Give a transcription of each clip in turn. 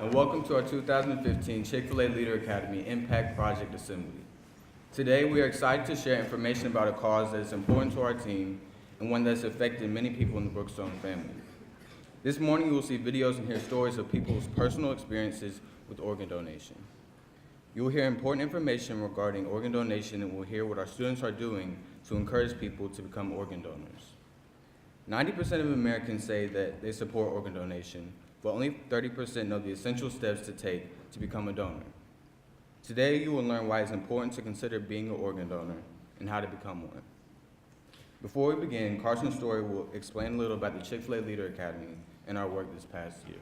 and welcome to our 2015 Chick-fil-A Leader Academy Impact Project Assembly. Today, we are excited to share information about a cause that is important to our team and one that has affected many people in the Brookstone family. This morning, you will see videos and hear stories of people's personal experiences with organ donation. You will hear important information regarding organ donation and will hear what our students are doing to encourage people to become organ donors. 90% of Americans say that they support organ donation, but only 30% know the essential steps to take to become a donor. Today, you will learn why it's important to consider being an organ donor and how to become one. Before we begin, Carson Story will explain a little about the Chick-fil-A Leader Academy and our work this past year.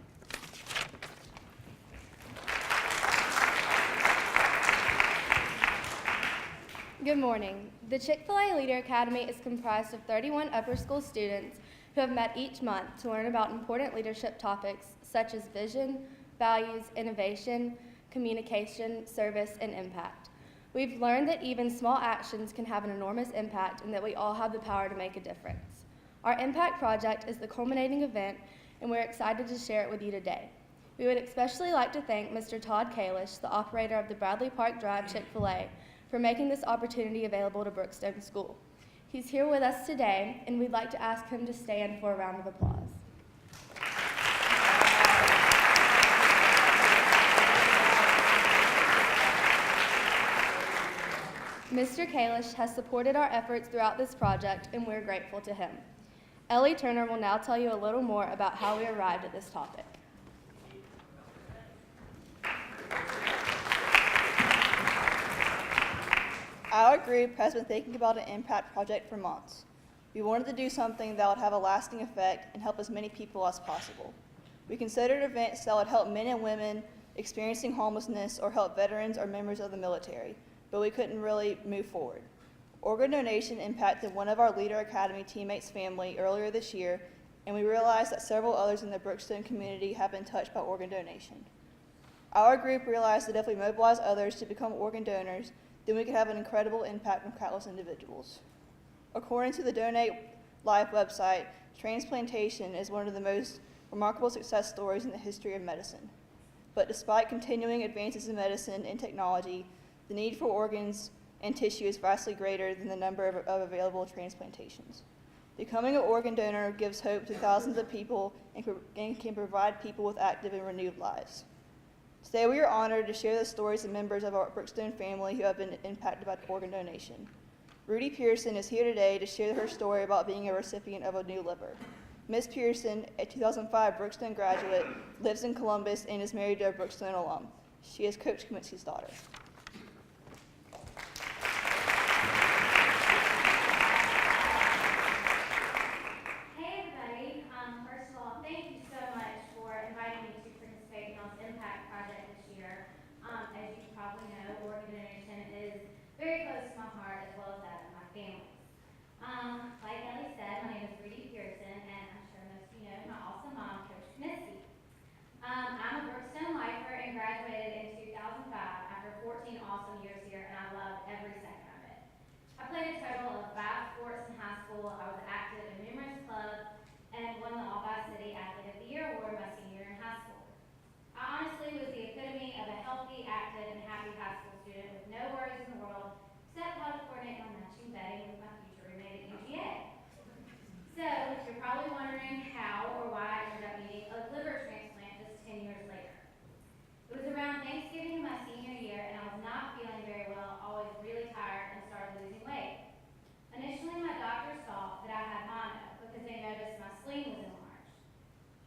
Good morning. The Chick-fil-A Leader Academy is comprised of 31 upper school students who have met each month to learn about important leadership topics such as vision, values, innovation, communication, service, and impact. We've learned that even small actions can have an enormous impact and that we all have the power to make a difference. Our Impact Project is the culminating event, and we're excited to share it with you today. We would especially like to thank Mr. Todd Kalish, the operator of the Bradley Park Drive Chick-fil-A, for making this opportunity available to Brookstone School. He's here with us today, and we'd like to ask him to stand for a round of applause. Mr. Kalish has supported our efforts throughout this project, and we're grateful to him. Ellie Turner will now tell you a little more about how we arrived at this topic. Our group has been thinking about an impact project for months. We wanted to do something that would have a lasting effect and help as many people as possible. We considered events that would help men and women experiencing homelessness or help veterans or members of the military, but we couldn't really move forward. Organ donation impacted one of our Leader Academy teammates' family earlier this year, and we realized that several others in the Brookstone community have been touched by organ donation. Our group realized that if we mobilize others to become organ donors, then we could have an incredible impact on countless individuals. According to the Donate Life website, transplantation is one of the most remarkable success stories in the history of medicine. But despite continuing advances in medicine and technology, the need for organs and tissue is vastly greater than the number of available transplantations. Becoming an organ donor gives hope to thousands of people and can provide people with active and renewed lives. Today we are honored to share the stories of members of our Brookstone family who have been impacted by organ donation. Rudy Pearson is here today to share her story about being a recipient of a new liver. Ms. Pearson, a 2005 Brookstone graduate, lives in Columbus and is married to a Brookstone alum. She is Coach Kaminsky's daughter. Like Ellie said, my name is Rudy Pearson, and I'm sure most of you know my awesome mom, Coach Kaminsky. I'm a Brookstone lifer and graduated in 2005 after 14 awesome years here, and I loved every second of it. I played a total of 5 sports in high school. I was active in numerous clubs and won the All-By City Athlete of the Year award my senior year in high school. I honestly was the epitome of a healthy, active, and happy high school student with no worries in the world except how to coordinate my matching bedding with my future roommate at UGA. So, you're probably wondering how or why I ended up needing a liver transplant just 10 years later. It was around Thanksgiving of my senior year, and I was not feeling very well, always really tired, and started losing weight. Initially, my doctors thought that I had mono because they noticed my spleen was enlarged.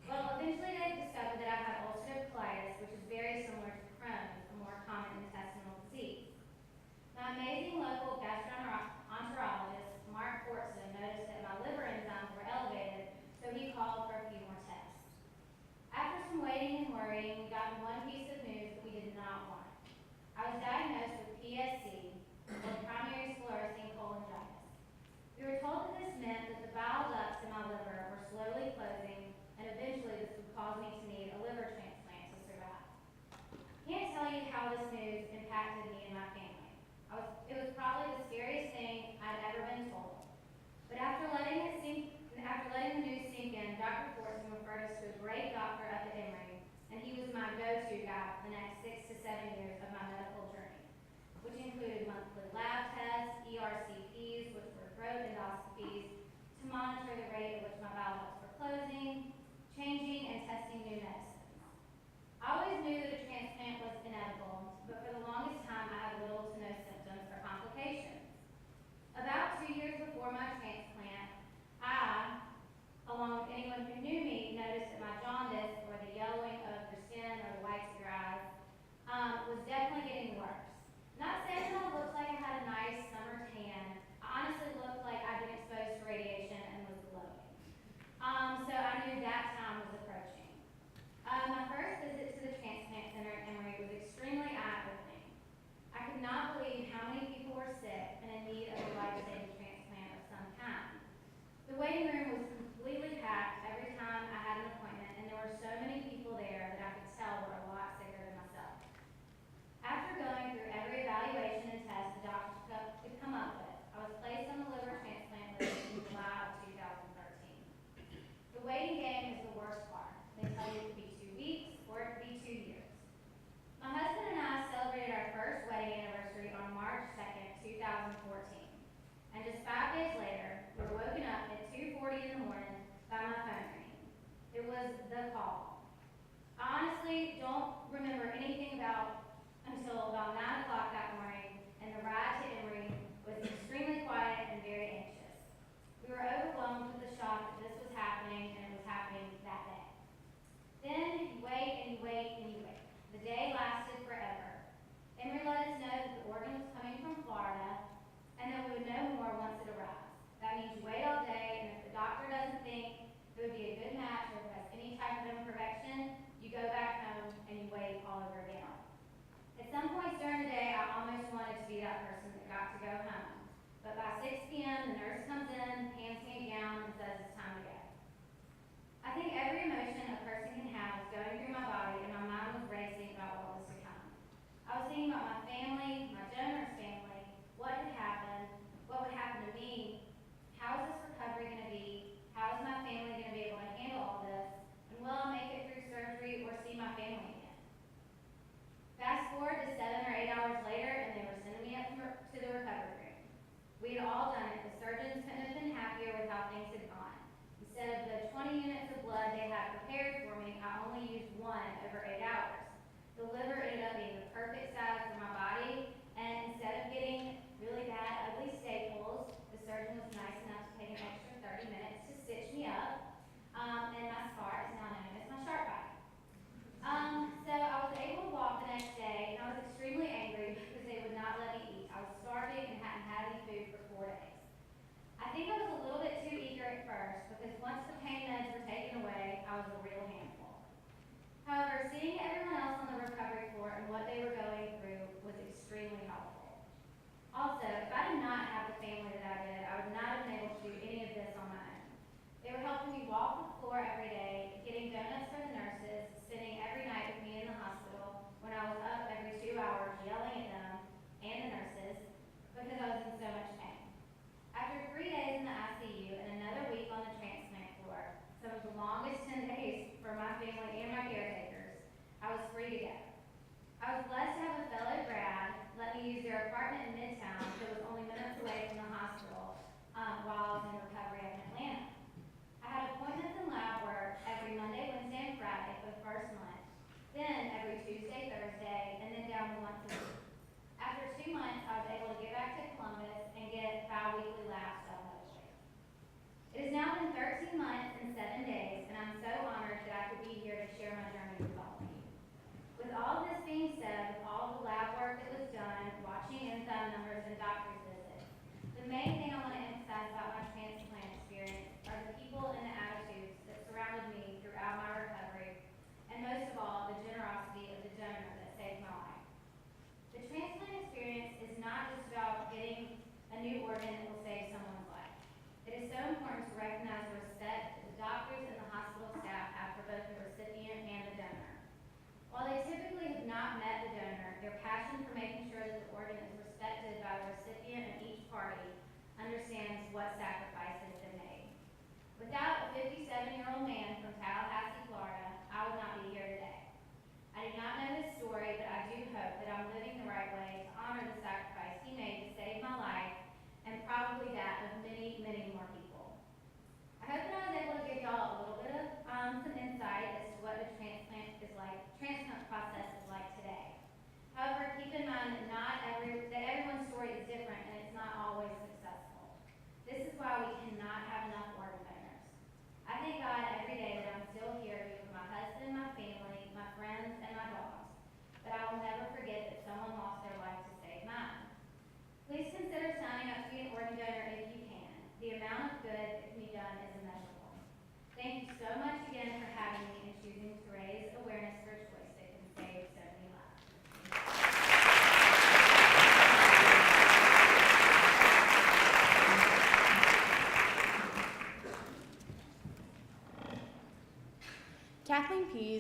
Well, eventually they discovered that I had ulcerative colitis, which is very similar to Crohn's, a more common intestinal disease. My amazing local gastroenterologist, Mark Fortson, noticed that my liver enzymes were elevated, so he called for a few more tests. After some waiting and worrying, we got one piece of news that we did not want. I was diagnosed with PSC, or primary sclerosing cholangitis. We were told that this meant that the bile ducts in my liver were slowly closing, and eventually this would cause me to need a liver transplant to survive. Can't tell you how this news impacted me and my family. It was probably the scariest thing I'd ever been told. But after letting the news sink in, Dr. Fortson referred us to a great doctor up at Emory, and he was my go-to go-to guy for the next 6 to 7 years of my medical journey, which included monthly lab tests, ERCPs, which were throat endoscopies, to monitor the rate at which my bowel ducts were closing, changing and testing new medicines. I always knew that a transplant was inevitable, but for the longest time I had little to no symptoms or complications. About 2 years before my transplant, I, along with anyone who knew me, noticed that my jaundice, or the yellowing of your skin or the whites of your eyes, was definitely getting worse. Not saying that I looked like I had a nice summer tan. I honestly looked like I'd been exposed to radiation and was glowing. So I knew that time was approaching. My first visit to the transplant center at Emory was extremely eye-opening. I could not believe how many people were sick and in need of a life-saving transplant of some kind. The waiting room was completely packed every time I had an appointment, and there were so many people there that I could tell were a lot sicker than myself. After going through every evaluation and test the doctors could come up with, I was placed on the liver transplant list in July of 2013. The waiting game is the worst part. They tell you it could be 2 weeks or it could be 2 years. My husband and I celebrated our first wedding anniversary on March 2nd, 2014. And just 5 days later, we were woken up at 2:40 in the morning by my phone ringing. It was the call. I honestly don't remember anything until about 9 o'clock that morning, and the ride to Emory was extremely quiet and very anxious. We were overwhelmed with the shock that this was happening, and it was happening that day. Then you wait and you wait and you wait. The day lasted forever. Emory let us know that the organ was coming from Florida, and that we would know more once it arrives. That means you wait all day, and if the doctor doesn't think it would be a good match or has any type of imperfection, you go back home and you wait all over again. At some points during the day, I almost wanted to be that person that got to go home. But by 6 p.m., the nurse comes in, hands me a gown, and says it's time to go. I think every emotion a person can have was going through my body, and my mind was racing about what was to come. I was thinking about my family, my donor's family, what had happened, what would happen to me, how is this recovery going to be, how is my family going to be able to handle all this, and will I make it through surgery or see my family again?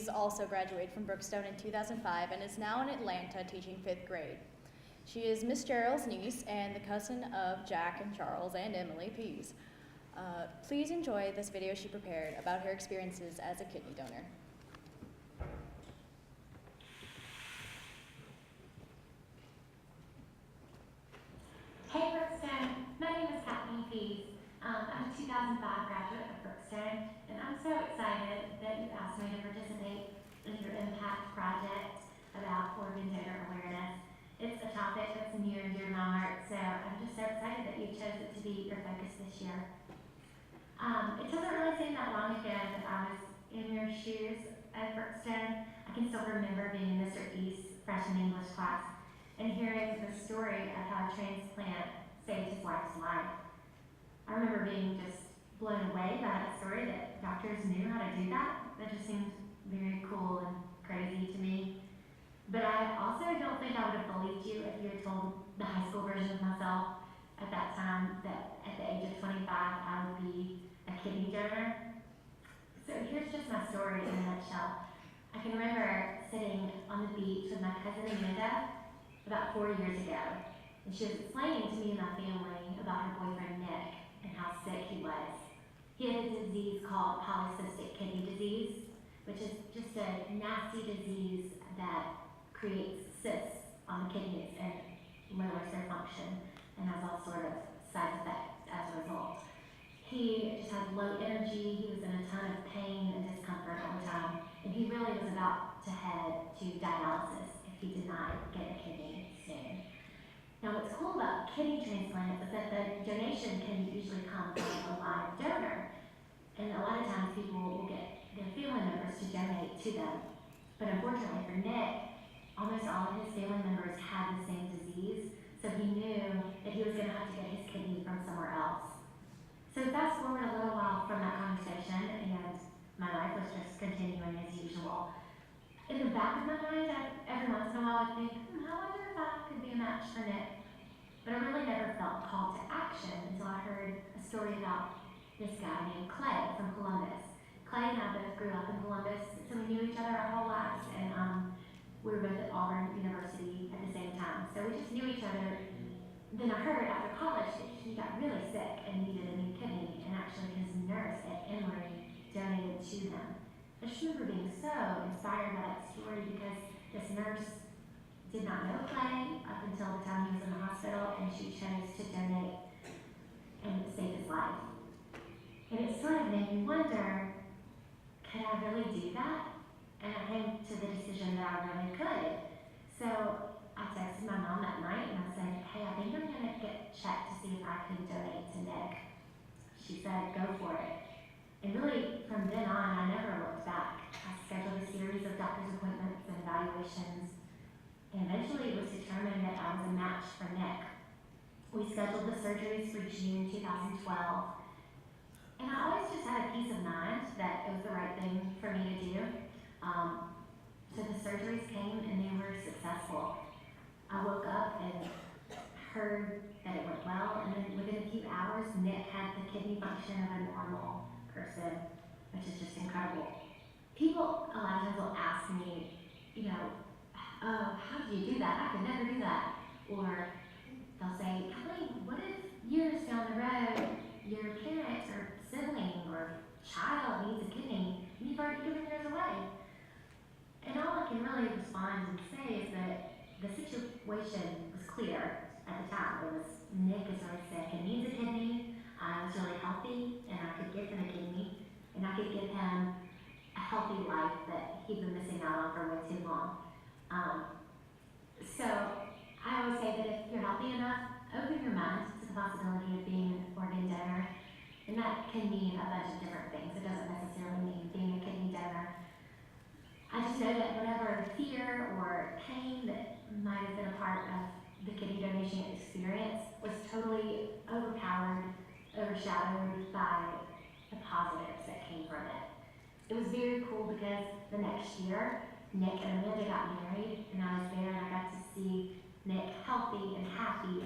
She's also graduated from Brookstone in 2005 and is now in Atlanta teaching 5th grade. She is Miss Gerald's niece and the cousin of Jack and Charles and Emily Pease. Please enjoy this video she prepared about her experiences as a kidney donor. Hey Brookstone, my name is Kathleen Pease. I'm a 2005 graduate of Brookstone, and I'm so excited that you asked me to participate in your impact project about organ donor awareness. It's a topic that's near and dear to my heart, so I'm just so excited that you chose it to be your focus this year. It doesn't really seem that long ago that I was in your shoes at Brookstone. I can still remember being in Mr. East's freshman English class and hearing the story of how a transplant saved his wife's life. I remember being just blown away by that story that doctors knew how to do that. That just seemed very cool and crazy to me. But I also don't think I would have believed you if you had told the high school version of myself at that time that at the age of 25 I would be a kidney donor. So here's just my story in a nutshell. I can remember sitting on the beach with my cousin Amanda about 4 years ago, and she was explaining to me and my family about her boyfriend Nick and how sick he was. He had a disease called polycystic kidney disease, which is just a nasty disease that creates cysts on the kidneys and lowers their function and has all sort of side effects as a result. He just had low energy, he was in a ton of pain and discomfort all the time, and he really was about to head to dialysis if he did not get a kidney soon. Now what's cool about kidney transplants is that the donation can usually come from a live donor, and a lot of times people will get their family members to donate to them. But unfortunately for Nick, almost all of his family members had the same disease, so he knew that he was going to have to get his kidney from somewhere else. So fast forward a little while from that conversation, and my life was just continuing as usual. In the back of my mind, every once in a while I'd think, I wonder if I could be a match for Nick. But I really never felt called to action until I heard a story about this guy named Clay from Columbus. Clay and I both grew up in Columbus, so we knew each other our whole lives, and we were both at Auburn University at the same time. So we just knew each other. Then I heard after college that he got really sick and needed a new kidney, and actually his nurse at Emory donated to him. I just remember being so inspired by that story because this nurse did not know Clay up until the time he was in the hospital, and she chose to donate and save his life. And it sort of made me wonder, could I really do that? And I came to the decision that I really could. So I texted my mom that night and I said, hey, I think I'm going to get checked to see if I can donate to Nick. She said, go for it. And really, from then on, I never looked back. I scheduled a series of doctor's appointments and evaluations, and eventually it was determined that I was a match for Nick. We scheduled the surgeries for June 2012, and I always just had a peace of mind that it was the right thing for me to do. So the surgeries came and they were successful. I woke up and heard that it went well, and then within a few hours, Nick had the kidney function of a normal person, which is just incredible. People a lot of times will ask me, oh, how do you do that? I could never do that. Or they'll say, Kathleen, what if years down the road, your parent or sibling or child needs a kidney, and you've already given yours away? And all I can really respond and say is that the situation was clear at the time. It was Nick is really sick and needs a kidney. I was really healthy and I could give him a kidney and I could give him a healthy life that he'd been missing out on for way too long. So I always say that if you're healthy enough, open your mind to the possibility of being an organ donor. And that can mean a bunch of different things. It doesn't necessarily mean being a kidney donor. I just know that whatever fear or pain that might have been a part of the kidney donation experience was totally overshadowed by the positives that came from it. It was very cool because the next year, Nick and Amanda got married, and I was there and I got to see Nick healthy and happy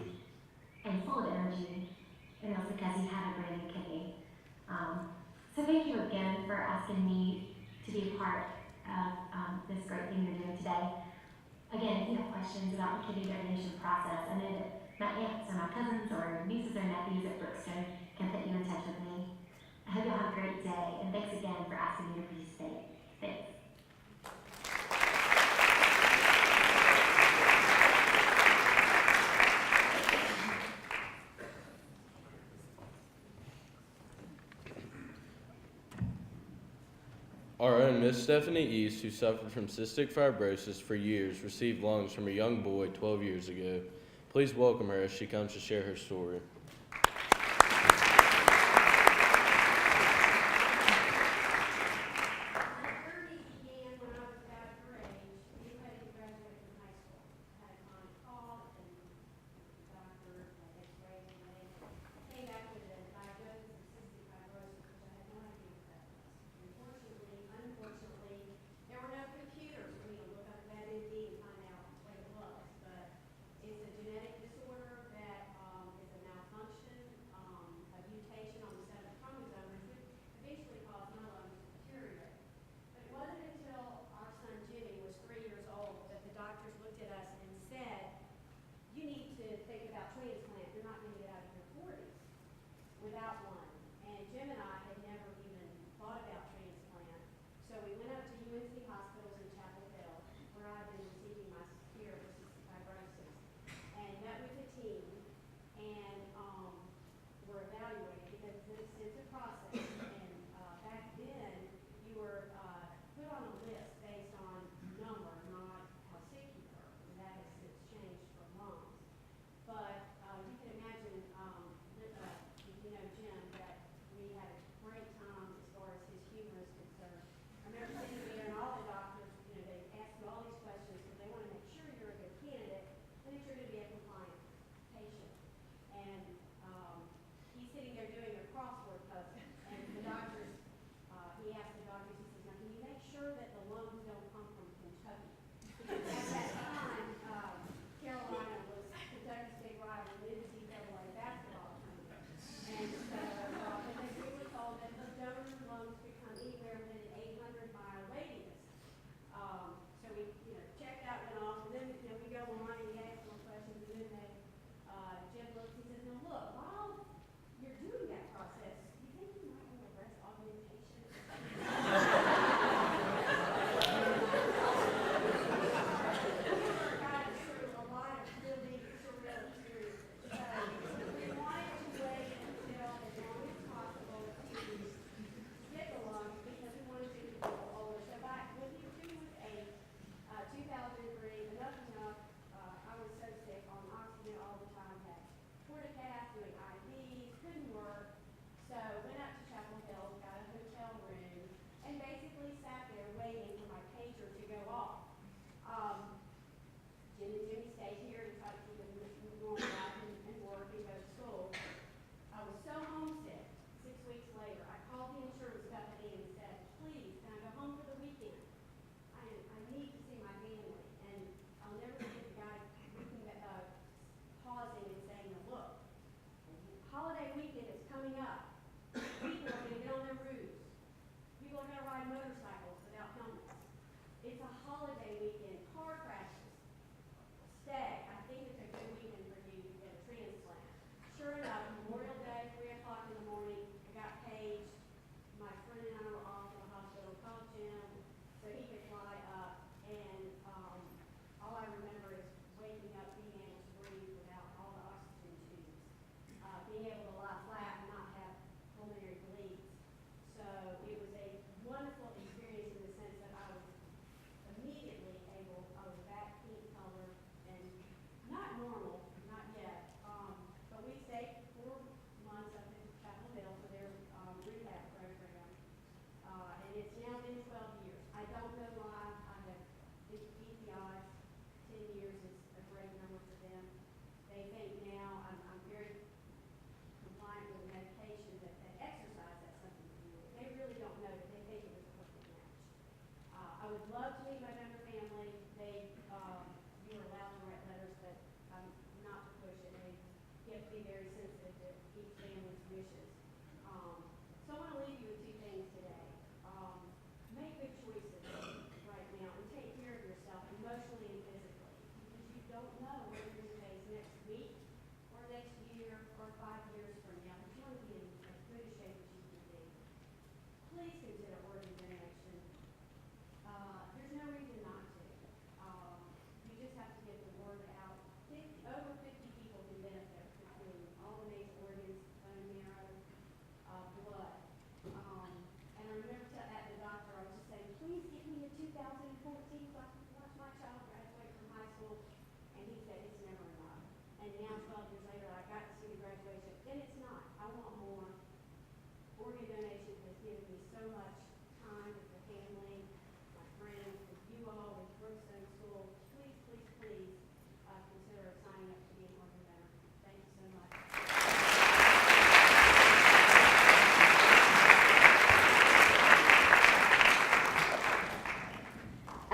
and full of energy, and it was because he had a brand new kidney. So thank you again for asking me to be a part of this great thing you're doing today. Again, if you have questions about the kidney donation process, I know that my aunts or my cousins or nieces or nephews at Brookstone can put you in touch with me. I hope you'll have a great day, and thanks again for asking me to participate. Thanks. Our own Miss Stephanie East, who suffered from cystic fibrosis for years, received lungs from a young boy 12 years ago. Please welcome her as she comes to share her story.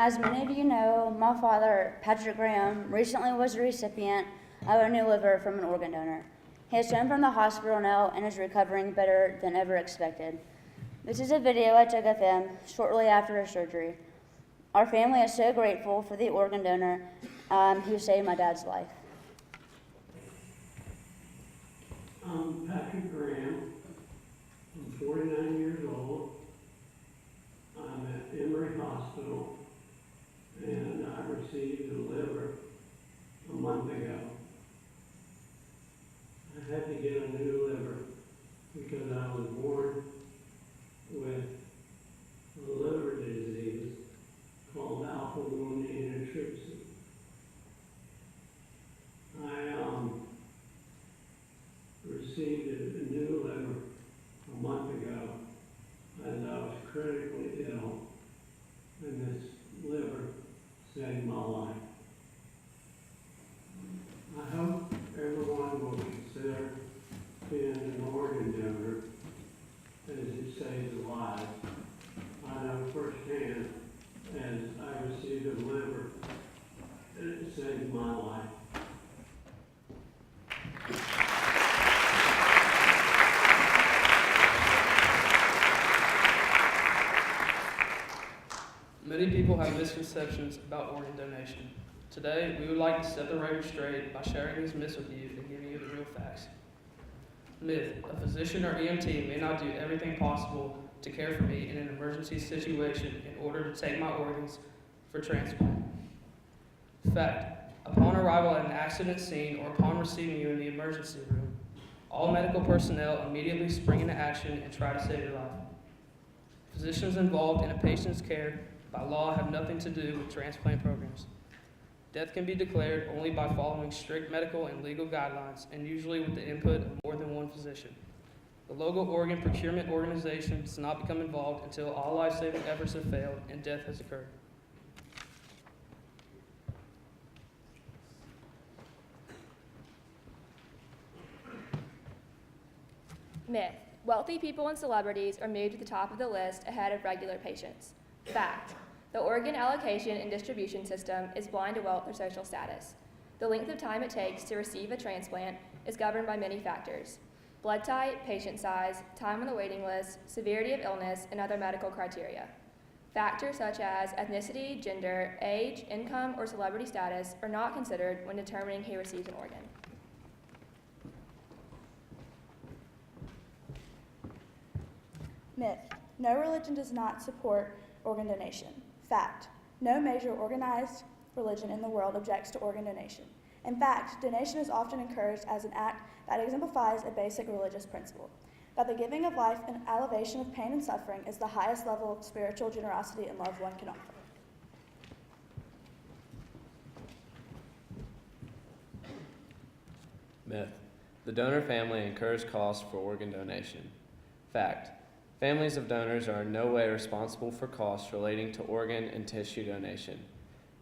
As many of you know, my father, Patrick Graham, recently was the recipient of a new liver from an organ donor. He is home from the hospital now and is recovering better than ever expected. This is a video I took of him shortly after his surgery. Our family is so grateful for the organ donor who saved my dad's life. I'm Patrick Graham. I'm 49 years old. I'm at Emory Hospital, and I received a liver a month ago. I had to get a new liver because I was born with a liver disease called alpha-1 antitrypsin. I received a new liver a month ago as I was critically ill, and this liver saved my life. I hope everyone will consider being an organ donor as it saves lives. I know firsthand as I received a liver, it saved my life. Many people have misconceptions about organ donation. Today, we would like to set the record straight by sharing these myths with you and giving you the real facts. Myth: a physician or EMT may not do everything possible to care for me in an emergency situation in order to take my organs for transplant. Fact: upon arrival at an accident scene or upon receiving you in the emergency room, all medical personnel immediately spring into action and try to save your life. Physicians involved in a patient's care by law have nothing to do with transplant programs. Death can be declared only by following strict medical and legal guidelines, and usually with the input of more than one physician. The local organ procurement organization does not become involved until all life-saving efforts have failed and death has occurred. Myth: wealthy people and celebrities are moved to the top of the list ahead of regular patients. Fact: the organ allocation and distribution system is blind to wealth or social status. The length of time it takes to receive a transplant is governed by many factors: blood type, patient size, time on the waiting list, severity of illness, and other medical criteria. Factors such as ethnicity, gender, age, income, or celebrity status are not considered when determining who receives an organ. Myth: no religion does not support organ donation. Fact: no major organized religion in the world objects to organ donation. In fact, donation is often encouraged as an act that exemplifies a basic religious principle, that the giving of life and alleviation of pain and suffering is the highest level of spiritual generosity and love one can offer. Myth: the donor family incurs costs for organ donation. Fact: families of donors are in no way responsible for costs relating to organ and tissue donation.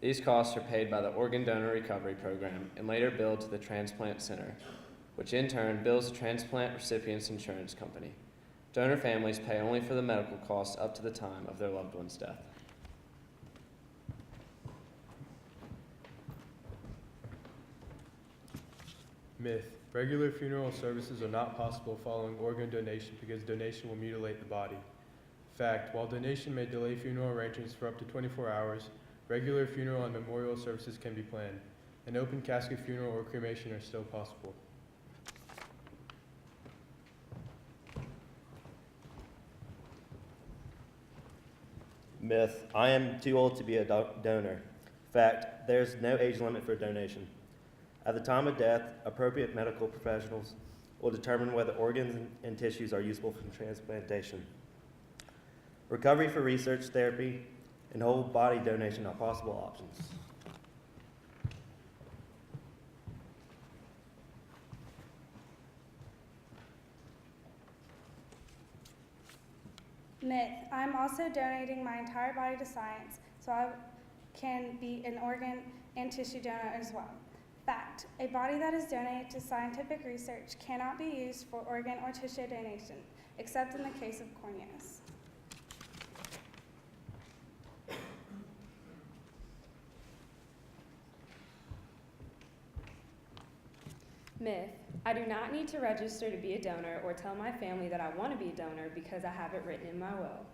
These costs are paid by the Organ Donor Recovery Program and later billed to the Transplant Center, which in turn bills the transplant recipient's insurance company. Donor families pay only for the medical costs up to the time of their loved one's death. Myth: regular funeral services are not possible following organ donation because donation will mutilate the body. Fact: while donation may delay funeral arrangements for up to 24 hours, regular funeral and memorial services can be planned. An open casket funeral or cremation are still possible. Myth: I am too old to be a donor. Fact: there's no age limit for donation. At the time of death, appropriate medical professionals will determine whether organs and tissues are useful for transplantation. Recovery for research, therapy, and whole body donation are possible options. Myth: I'm also donating my entire body to science so I can be an organ and tissue donor as well. Fact: a body that is donated to scientific research cannot be used for organ or tissue donation, except in the case of corneas. Myth: I do not need to register to be a donor or tell my family that I want to be a donor because I have it written in my will.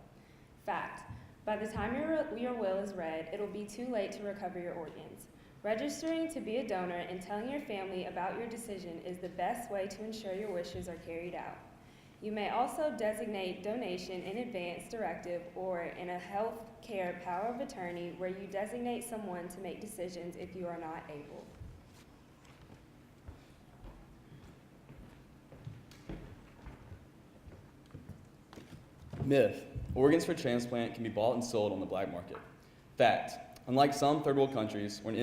Fact: by the time your will is read, it'll be too late to recover your organs. Registering to be a donor and telling your family about your decision is the best way to ensure your wishes are carried out. You may also designate donation in advance directive or in a health care power of attorney where you designate someone to make decisions if you are not able. Myth: organs for transplant can be bought and sold on the black market. Fact: unlike some third world countries where an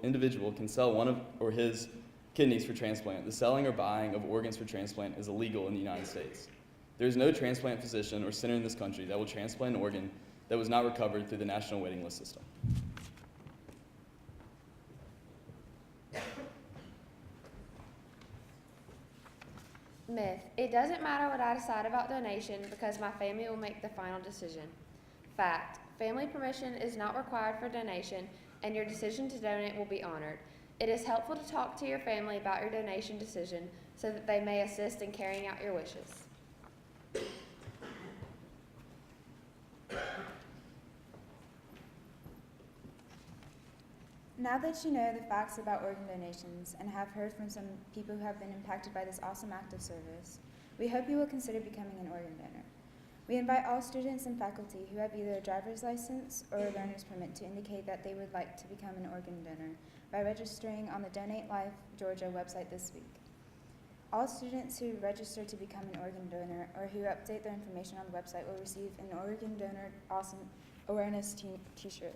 individual can sell one of or his kidneys for transplant, the selling or buying of organs for transplant is illegal in the United States. There is no transplant physician or center in this country that will transplant an organ that was not recovered through the national waiting list system. Myth: it doesn't matter what I decide about donation because my family will make the final decision. Fact: family permission is not required for donation and your decision to donate will be honored. It is helpful to talk to your family about your donation decision so that they may assist in carrying out your wishes. Now that you know the facts about organ donations and have heard from some people who have been impacted by this awesome act of service, we hope you will consider becoming an organ donor. We invite all students and faculty who have either a driver's license or a learner's permit to indicate that they would like to become an organ donor by registering on the Donate Life Georgia website this week. All students who register to become an organ donor or who update their information on the website will receive an Organ Donor Awesome Awareness t-shirt.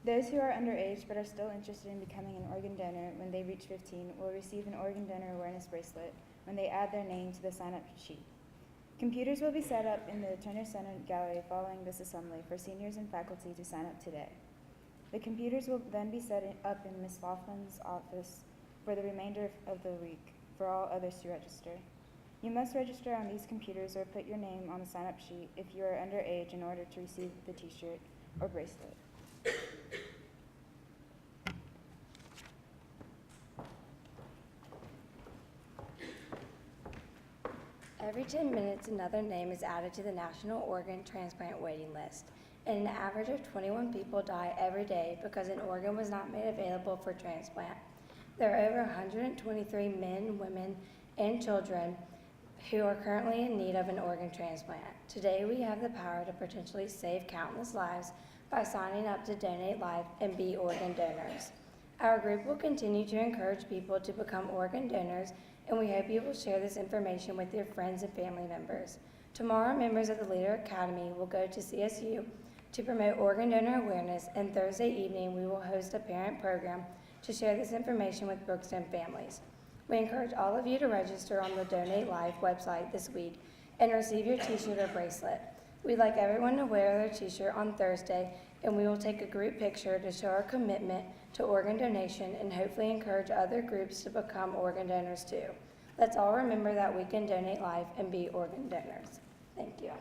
Those who are underage but are still interested in becoming an organ donor when they reach 15 will receive an Organ Donor Awareness bracelet when they add their name to the sign-up sheet. Computers will be set up in the Turner Center Gallery following this assembly for seniors and faculty to sign up today. The computers will then be set up in Ms. Laughlin's office for the remainder of the week for all others to register. You must register on these computers or put your name on the sign-up sheet if you are underage in order to receive the t-shirt or bracelet. Every 10 minutes, another name is added to the National Organ Transplant Waiting List, and an average of 21 people die every day because an organ was not made available for transplant. There are over 123 men, women, and children who are currently in need of an organ transplant. Today, we have the power to potentially save countless lives by signing up to Donate Life and be organ donors. Our group will continue to encourage people to become organ donors, and we hope you will share this information with your friends and family members. Tomorrow, members of the Leader Academy will go to CSU to promote organ donor awareness, and Thursday evening we will host a parent program to share this information with Brookstone families. We encourage all of you to register on the Donate Life website this week and receive your t-shirt or bracelet. We'd like everyone to wear their t-shirt on Thursday, and we will take a group picture to show our commitment to organ donation and hopefully encourage other groups to become organ donors too. Let's all remember that we can donate life and be organ donors. Thank you.